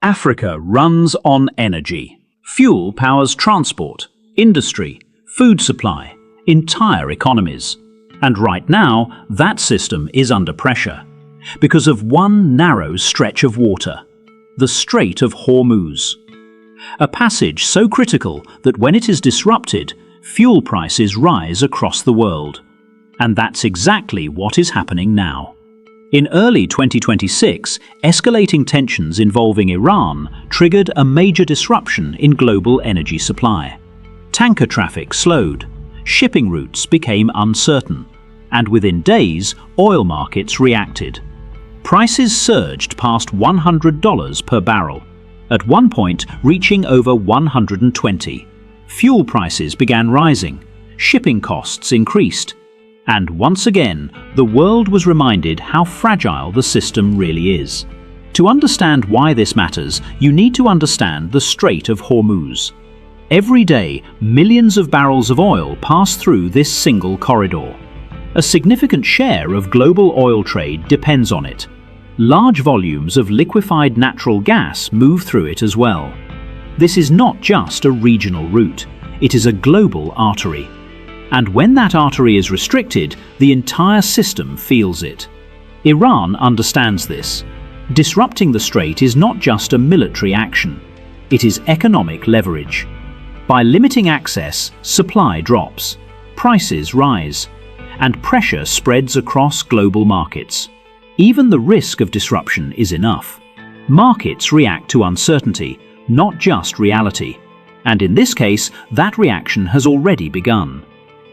Africa runs on energy. Fuel powers transport, industry, food supply, entire economies. And right now, that system is under pressure because of one narrow stretch of water, the Strait of Hormuz. A passage so critical that when it is disrupted, fuel prices rise across the world. And that's exactly what is happening now. In early 2026, escalating tensions involving Iran triggered a major disruption in global energy supply. Tanker traffic slowed, shipping routes became uncertain, and within days, oil markets reacted. Prices surged past $100 per barrel, at one point reaching over $120. Fuel prices began rising, shipping costs increased, and once again, the world was reminded how fragile the system really is. To understand why this matters, you need to understand the Strait of Hormuz. Every day, millions of barrels of oil pass through this single corridor. A significant share of global oil trade depends on it. Large volumes of liquefied natural gas move through it as well. This is not just a regional route, it is a global artery. And when that artery is restricted, the entire system feels it. Iran understands this. Disrupting the strait is not just a military action, it is economic leverage. By limiting access, supply drops, prices rise, and pressure spreads across global markets. Even the risk of disruption is enough. Markets react to uncertainty, not just reality. And in this case, that reaction has already begun.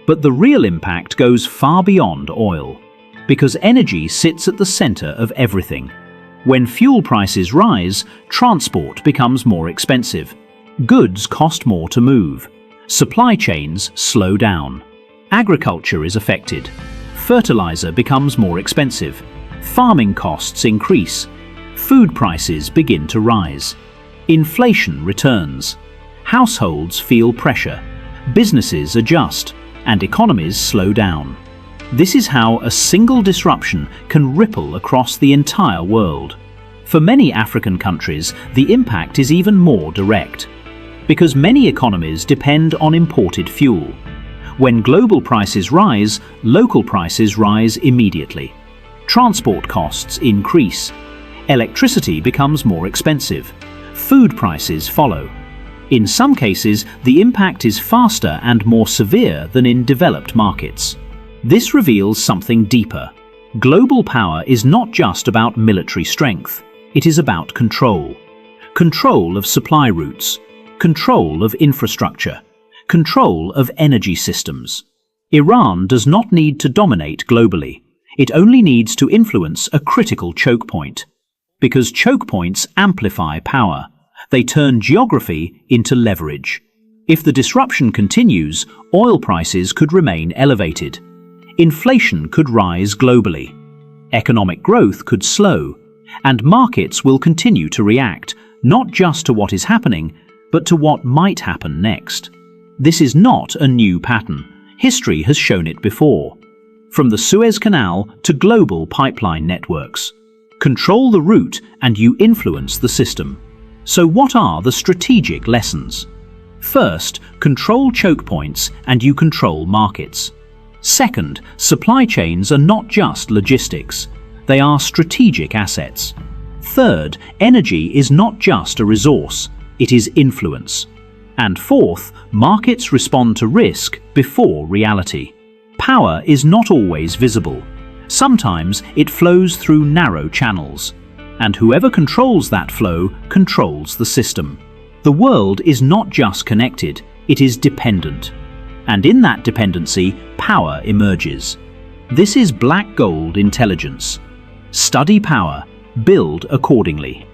But the real impact goes far beyond oil, because energy sits at the center of everything. When fuel prices rise, transport becomes more expensive. Goods cost more to move. Supply chains slow down. Agriculture is affected. Fertilizer becomes more expensive. Farming costs increase. Food prices begin to rise. Inflation returns. Households feel pressure. Businesses adjust, and economies slow down. This is how a single disruption can ripple across the entire world. For many African countries, the impact is even more direct, because many economies depend on imported fuel. When global prices rise, local prices rise immediately. Transport costs increase. Electricity becomes more expensive. Food prices follow. In some cases, the impact is faster and more severe than in developed markets. This reveals something deeper. Global power is not just about military strength. It is about control. Control of supply routes. Control of infrastructure. Control of energy systems. Iran does not need to dominate globally. It only needs to influence a critical choke point. Because choke points amplify power. They turn geography into leverage. If the disruption continues, oil prices could remain elevated. Inflation could rise globally. Economic growth could slow, and markets will continue to react, not just to what is happening, but to what might happen next. This is not a new pattern. History has shown it before. From the Suez Canal to global pipeline networks. Control the route and you influence the system. So what are the strategic lessons? First, control choke points and you control markets. Second, supply chains are not just logistics. They are strategic assets. Third, energy is not just a resource. It is influence. And fourth, markets respond to risk before reality. Power is not always visible. Sometimes it flows through narrow channels. And whoever controls that flow controls the system. The world is not just connected, it is dependent. And in that dependency, power emerges. This is black gold intelligence. Study power, build accordingly.